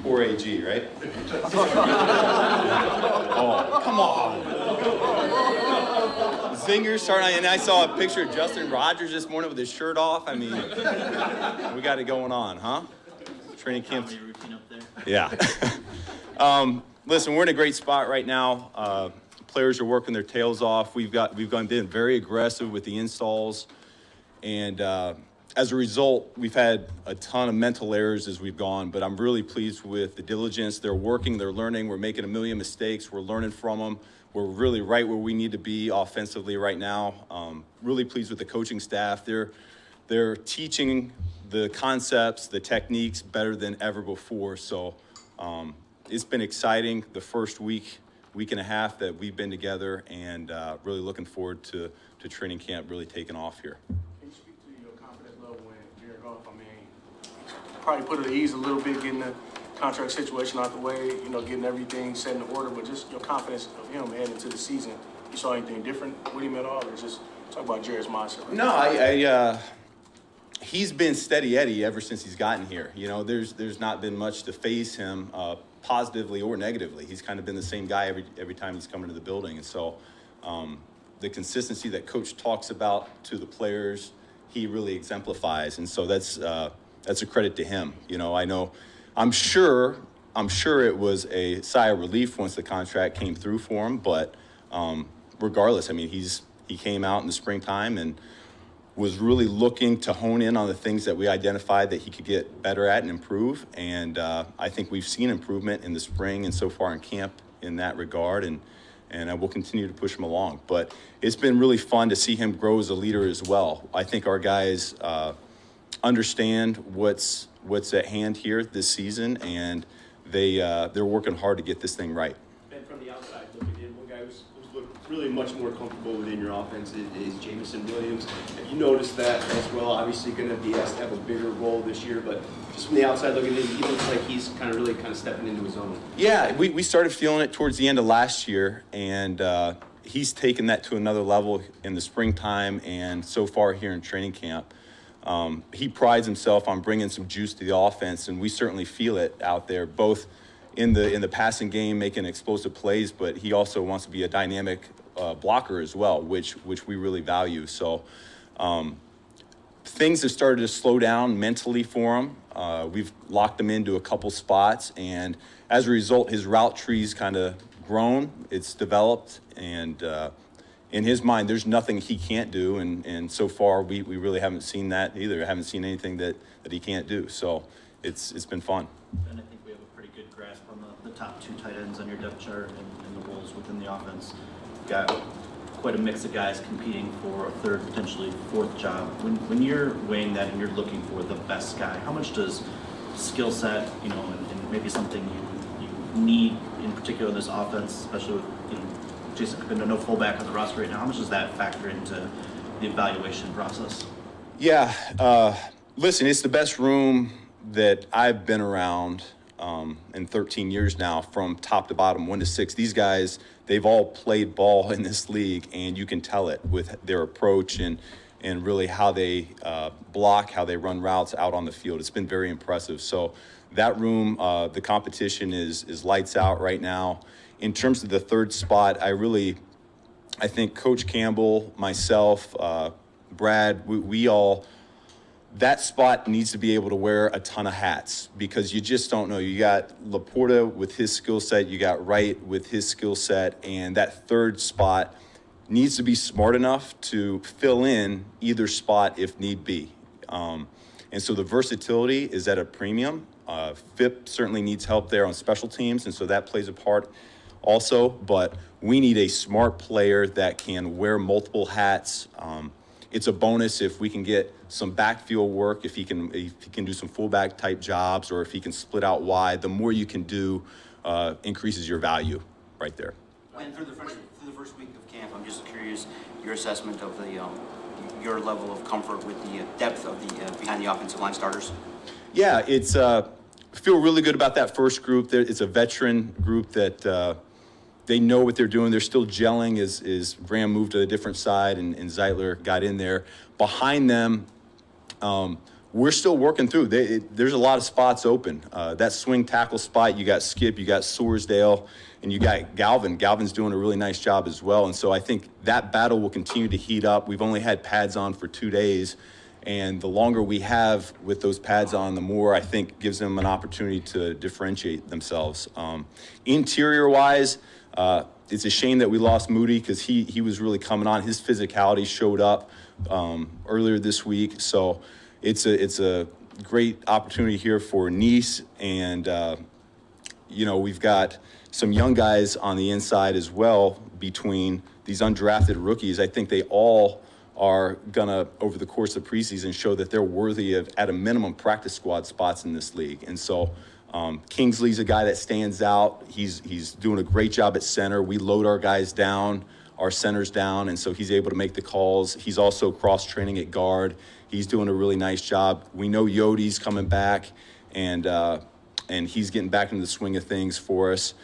Or AG, right? Oh, come on. Zingers starting, and I saw a picture of Justin Rogers this morning with his shirt off. I mean, we got it going on, huh? Training camp. Routine up there. Yeah. Listen, we're in a great spot right now. Players are working their tails off. We've been very aggressive with the installs, and as a result, we've had a ton of mental errors as we've gone. But I'm really pleased with the diligence. They're working, they're learning. We're making a million mistakes. We're learning from them. We're really right where we need to be offensively right now. Really pleased with the coaching staff. They're teaching the concepts, the techniques better than ever before. So it's been exciting the first week and a half that we've been together, and really looking forward to training camp really taking off here. Can you speak to your confidence level when Jared Goff, I mean, probably put it at ease a little bit, getting the contract situation out the way, getting everything set in order, but just your confidence of him heading into the season. You saw anything different with him at all, or just talk about Jared's mindset? No, he's been steady Eddie ever since he's gotten here. There's not been much to phase him positively or negatively. He's kind of been the same guy every time he's come into the building. And so the consistency that Coach talks about to the players, he really exemplifies. And so that's a credit to him. I'm sure it was a sigh of relief once the contract came through for him. But regardless, I mean, he came out in the springtime and was really looking to hone in on the things that we identified that he could get better at and improve. And I think we've seen improvement in the spring and so far in camp in that regard. And we'll continue to push him along. But it's been really fun to see him grow as a leader as well. I think our guys understand what's at hand here this season, and they're working hard to get this thing right. And from the outside looking in, one guy who's looked really much more comfortable within your offense is Jameson Williams. Have you noticed that as well? Obviously going to be asked to have a bigger role this year, but just from the outside looking in, he looks like he's kind of stepping into his own. Yeah, we started feeling it towards the end of last year, and he's taken that to another level in the springtime and so far here in training camp. He prides himself on bringing some juice to the offense, and we certainly feel it out there, both in the passing game, making explosive plays, but he also wants to be a dynamic blocker as well, which we really value. So things have started to slow down mentally for him. We've locked him into a couple spots, and as a result, his route tree's kind of grown. It's developed, and in his mind, there's nothing he can't do, and so far we really haven't seen that either. I haven't seen anything that he can't do. So it's been fun. And I think we have a pretty good grasp on the top two tight ends on your depth chart and the roles within the offense. We've got quite a mix of guys competing for a third, potentially fourth job. When you're weighing that and you're looking for the best guy, how much does skill set, and maybe something you need in particular in this offense, especially with Jason Capendo, no fullback on the roster right now, how much does that factor into the evaluation process? Yeah, listen, it's the best room that I've been around in 13 years now, from top to bottom, 1 to 6. These guys, they've all played ball in this league, and you can tell it with their approach and really how they block, how they run routes out on the field. It's been very impressive. So that room, the competition is lights out right now. In terms of the third spot, I think Coach Campbell, myself, Brad, we all, that spot needs to be able to wear a ton of hats, because you just don't know. You got Laporta with his skill set, you got Wright with his skill set, and that third spot needs to be smart enough to fill in either spot if need be. And so the versatility is at a premium. FIP certainly needs help there on special teams, and so that plays a part also, but we need a smart player that can wear multiple hats. It's a bonus if we can get some backfield work, if he can do some fullback type jobs, or if he can split out wide. The more you can do increases your value right there. And through the first week of camp, I'm just curious your assessment of your level of comfort with the depth of the behind the offensive line starters. Yeah, it's feel really good about that first group. It's a veteran group that they know what they're doing. They're still gelling as Graham moved to a different side and Zeitler got in there. Behind them, we're still working through. There's a lot of spots open. That swing tackle spot, you got Skip, you got Sorsdale, and you got Galvin. Galvin's doing a really nice job as well. And so I think that battle will continue to heat up. We've only had pads on for 2 days. And the longer we have with those pads on, the more I think gives them an opportunity to differentiate themselves. Interior-wise, it's a shame that we lost Moody because he was really coming on. His physicality showed up earlier this week. So it's a great opportunity here for Nice. And, we've got some young guys on the inside as well between these undrafted rookies. I think they all are gonna, over the course of preseason, show that they're worthy of, at a minimum, practice squad spots in this league. And so Kingsley's a guy that stands out. He's doing a great job at center. We load our guys down, our centers down, and so he's able to make the calls. He's also cross-training at guard. He's doing a really nice job. We know Yodi's coming back, and he's getting back into the swing of things for us.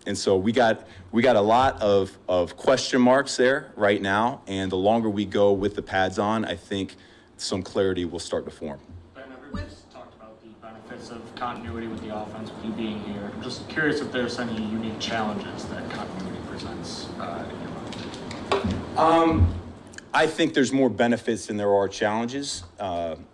And so we got a lot of question marks there right now, and the longer we go with the pads on, I think some clarity will start to form. Ben, everybody's talked about the benefits of continuity with the offense, with you being here. I'm just curious if there's any unique challenges that continuity presents in your mind. I think there's more benefits than there are challenges.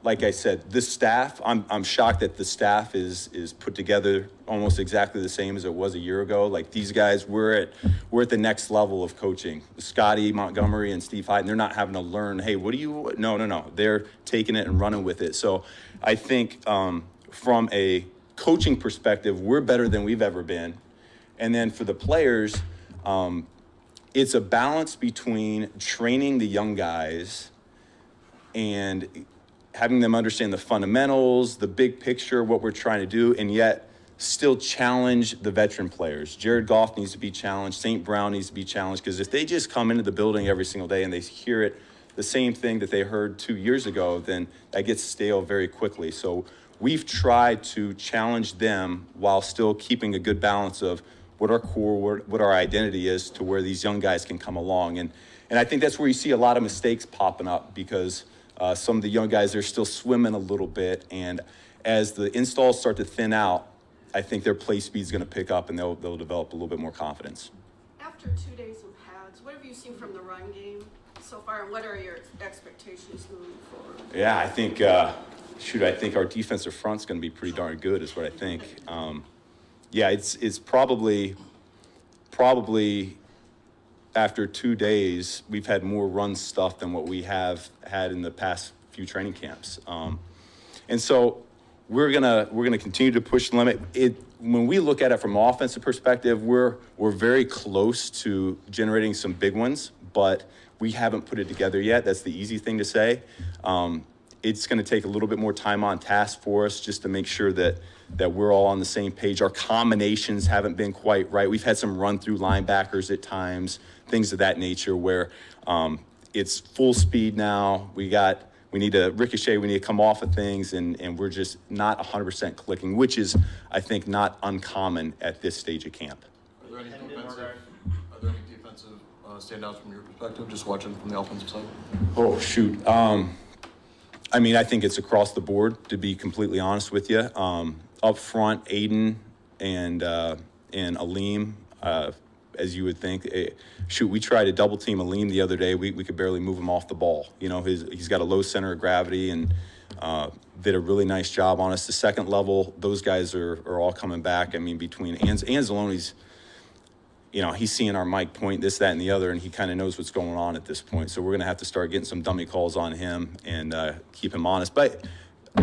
Like I said, this staff, I'm shocked that the staff is put together almost exactly the same as it was a year ago. Like these guys, we're at the next level of coaching. Scotty Montgomery and Steve Hyden, they're not having to learn, hey, what do you, no. They're taking it and running with it. So I think from a coaching perspective, we're better than we've ever been. And then for the players, it's a balance between training the young guys and having them understand the fundamentals, the big picture, what we're trying to do, and yet still challenge the veteran players. Jared Goff needs to be challenged. St. Brown needs to be challenged, because if they just come into the building every single day and they hear it, the same thing that they heard 2 years ago, then that gets stale very quickly. So we've tried to challenge them while still keeping a good balance of what our core, what our identity is, to where these young guys can come along. And I think that's where you see a lot of mistakes popping up, because some of the young guys are still swimming a little bit. And as the installs start to thin out, I think their play speed is going to pick up, and they'll develop a little bit more confidence. After 2 days of pads, what have you seen from the run game so far, and what are your expectations moving forward? Yeah, I think, I think our defensive front's going to be pretty darn good, is what I think. Yeah, it's probably after 2 days, we've had more run stuff than what we have had in the past few training camps. And so we're gonna continue to push the limit. When we look at it from an offensive perspective, we're very close to generating some big ones, but we haven't put it together yet. That's the easy thing to say. It's going to take a little bit more time on task for us, just to make sure that we're all on the same page. Our combinations haven't been quite right. We've had some run-through linebackers at times, things of that nature, where it's full speed now. We need to ricochet, we need to come off of things, and we're just not 100% clicking, which is, I think, not uncommon at this stage of camp. Are there any defensive standouts from your perspective, just watching from the offensive side? Oh, shoot. I think it's across the board, to be completely honest with you. Up front, Aiden and Aleem, as you would think. We tried to double team Aleem the other day. We could barely move him off the ball. He's got a low center of gravity, and did a really nice job on us. The second level, those guys are all coming back. Between Anzalone's, he's seeing our mic point, this, that, and the other, and he kind of knows what's going on at this point. So we're going to have to start getting some dummy calls on him and keep him honest. But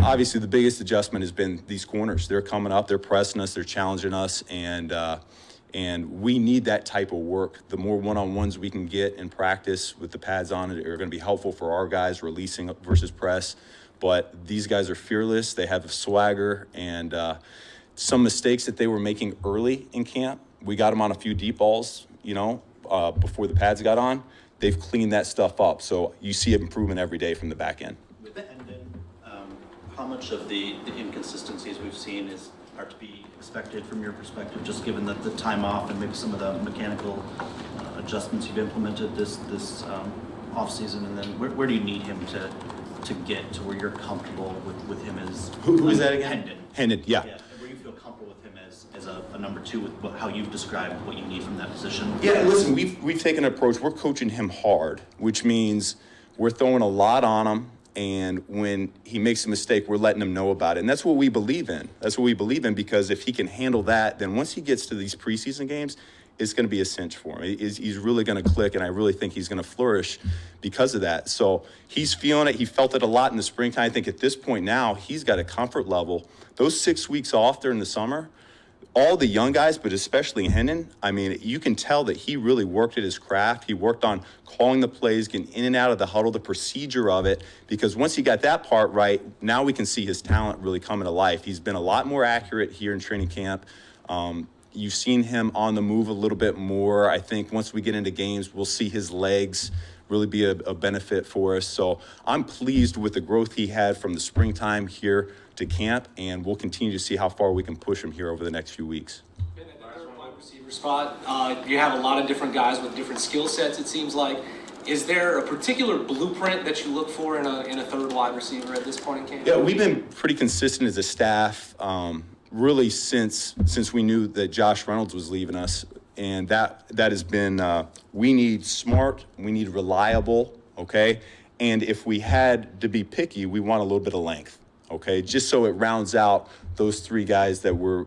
obviously the biggest adjustment has been these corners. They're coming up, they're pressing us, they're challenging us, and we need that type of work. The more one-on-ones we can get in practice with the pads on it are going to be helpful for our guys, releasing versus press. But these guys are fearless. They have a swagger, and some mistakes that they were making early in camp, we got them on a few deep balls, before the pads got on. They've cleaned that stuff up. So you see improvement every day from the back end. With Hendon, how much of the inconsistencies we've seen are to be expected from your perspective, just given that the time off and maybe some of the mechanical adjustments you've implemented this off season, and then where do you need him to get to where you're comfortable with him as? Who is that again? Hendon. Hendon, yeah. Yeah, and where you feel comfortable with him as a number two with how you've described what you need from that position? Yeah, listen, we've taken an approach. We're coaching him hard, which means we're throwing a lot on him. And when he makes a mistake, we're letting him know about it. And that's what we believe in. That's what we believe in, because if he can handle that, then once he gets to these preseason games, it's going to be a cinch for him. He's really going to click, and I really think he's going to flourish because of that. So he's feeling it. He felt it a lot in the springtime. I think at this point now, he's got a comfort level. Those 6 weeks off during the summer, all the young guys, but especially Hendon, I mean, you can tell that he really worked at his craft. He worked on calling the plays, getting in and out of the huddle, the procedure of it, because once he got that part right, now we can see his talent really coming to life. He's been a lot more accurate here in training camp. You've seen him on the move a little bit more. I think once we get into games, we'll see his legs really be a benefit for us. So I'm pleased with the growth he had from the springtime here to camp, and we'll continue to see how far we can push him here over the next few weeks. In a third wide receiver spot, you have a lot of different guys with different skill sets, it seems like. Is there a particular blueprint that you look for in a third wide receiver at this point in camp? Yeah, we've been pretty consistent as a staff, really since we knew that Josh Reynolds was leaving us. And that has been, we need smart, we need reliable, okay? And if we had to be picky, we want a little bit of length, okay? Just so it rounds out those three guys that we're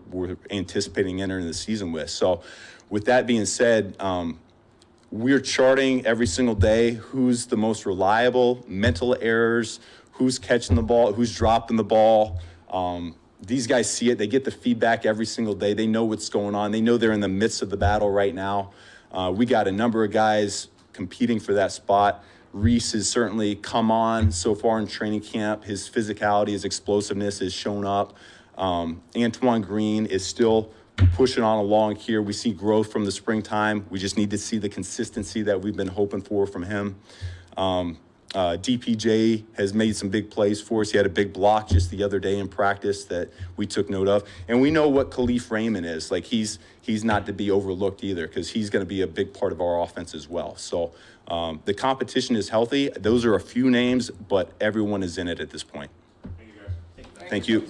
anticipating entering the season with. So with that being said, we're charting every single day who's the most reliable, mental errors, who's catching the ball, who's dropping the ball. These guys see it. They get the feedback every single day. They know what's going on. They know they're in the midst of the battle right now. We got a number of guys competing for that spot. Reese has certainly come on so far in training camp. His physicality, his explosiveness has shown up. Antoine Green is still pushing on along here. We see growth from the springtime. We just need to see the consistency that we've been hoping for from him. DPJ has made some big plays for us. He had a big block just the other day in practice that we took note of. And we know what Khalif Raymond is. Like, he's not to be overlooked either, because he's going to be a big part of our offense as well. So the competition is healthy. Those are a few names, but everyone is in it at this point. Thank you, guys. Thank you.